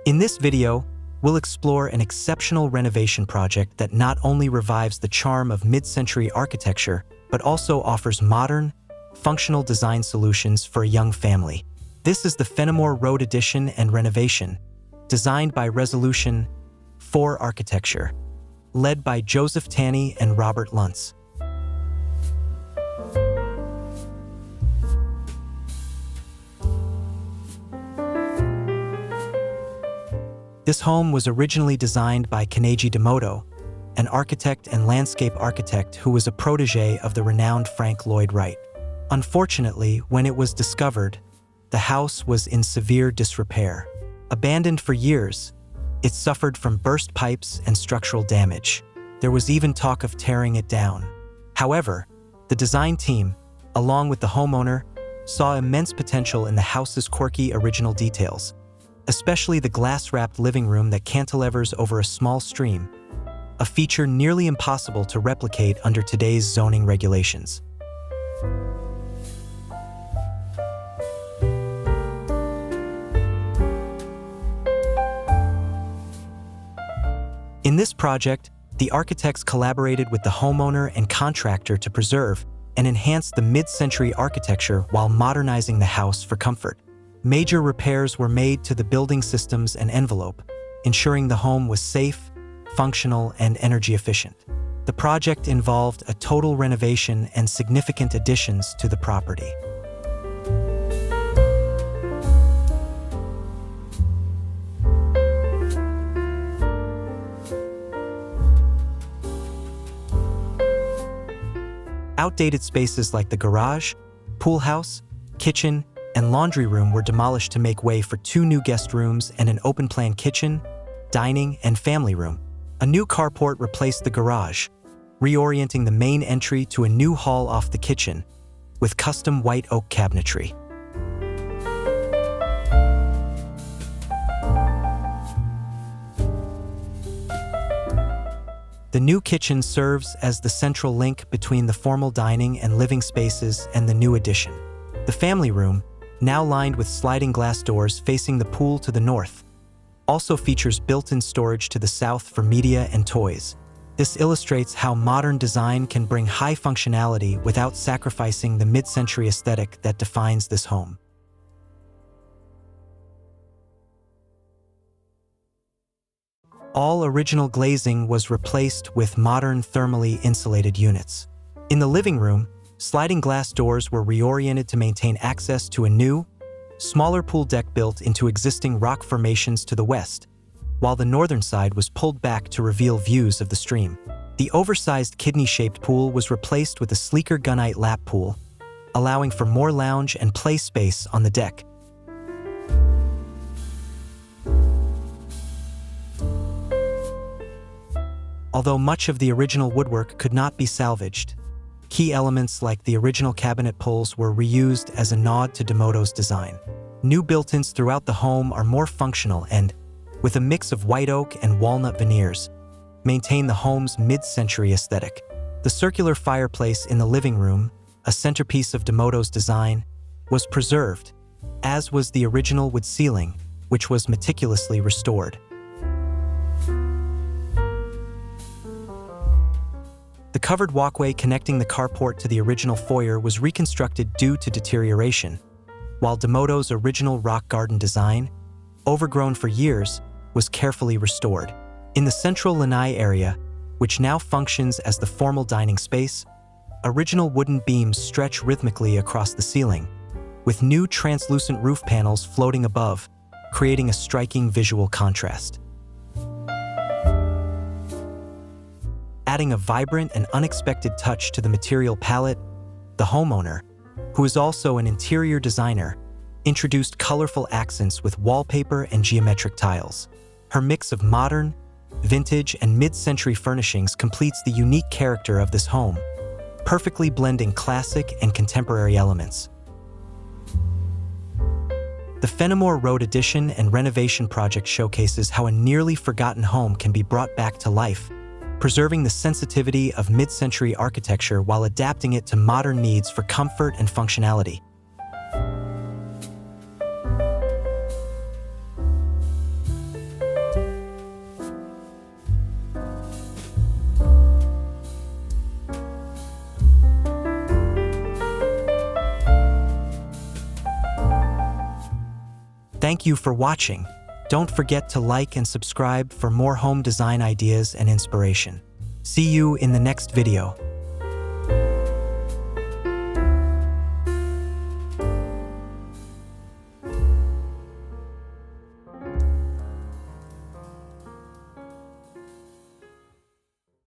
In this video, we'll explore an exceptional renovation project that not only revives the charm of mid-century architecture, but also offers modern, functional design solutions for a young family. This is the Fenimore Road Addition and Renovation, designed by Resolution 4 Architecture, led by Joseph Tanny and Robert Luntz. This home was originally designed by Kaneji Domoto, an architect and landscape architect who was a protégé of the renowned Frank Lloyd Wright. Unfortunately, when it was discovered, the house was in severe disrepair. Abandoned for years, it suffered from burst pipes and structural damage. There was even talk of tearing it down. However, the design team, along with the homeowner, saw immense potential in the house's quirky original details, especially the glass-wrapped living room that cantilevers over a small stream, a feature nearly impossible to replicate under today's zoning regulations. In this project, the architects collaborated with the homeowner and contractor to preserve and enhance the mid-century architecture while modernizing the house for comfort. Major repairs were made to the building systems and envelope, ensuring the home was safe, functional, and energy efficient. The project involved a total renovation and significant additions to the property. Outdated spaces like the garage, pool house, kitchen, and laundry room were demolished to make way for 2 new guest rooms and an open-plan kitchen, dining, and family room. A new carport replaced the garage, reorienting the main entry to a new hall off the kitchen, with custom white oak cabinetry. The new kitchen serves as the central link between the formal dining and living spaces and the new addition. The family room, now lined with sliding glass doors facing the pool to the north, also features built-in storage to the south for media and toys. This illustrates how modern design can bring high functionality without sacrificing the mid-century aesthetic that defines this home. All original glazing was replaced with modern thermally insulated units. In the living room, sliding glass doors were reoriented to maintain access to a new, smaller pool deck built into existing rock formations to the west, while the northern side was pulled back to reveal views of the stream. The oversized kidney-shaped pool was replaced with a sleeker gunite lap pool, allowing for more lounge and play space on the deck. Although much of the original woodwork could not be salvaged, key elements like the original cabinet pulls were reused as a nod to Domoto's design. New built-ins throughout the home are more functional and, with a mix of white oak and walnut veneers, maintain the home's mid-century aesthetic. The circular fireplace in the living room, a centerpiece of Domoto's design, was preserved, as was the original wood ceiling, which was meticulously restored. The covered walkway connecting the carport to the original foyer was reconstructed due to deterioration, while Domoto's original rock garden design, overgrown for years, was carefully restored. In the central lanai area, which now functions as the formal dining space, original wooden beams stretch rhythmically across the ceiling, with new translucent roof panels floating above, creating a striking visual contrast. Adding a vibrant and unexpected touch to the material palette, the homeowner, who is also an interior designer, introduced colorful accents with wallpaper and geometric tiles. Her mix of modern, vintage, and mid-century furnishings completes the unique character of this home, perfectly blending classic and contemporary elements. The Fenimore Road Addition and Renovation project showcases how a nearly forgotten home can be brought back to life, preserving the sensitivity of mid-century architecture while adapting it to modern needs for comfort and functionality. Thank you for watching. Don't forget to like and subscribe for more home design ideas and inspiration. See you in the next video.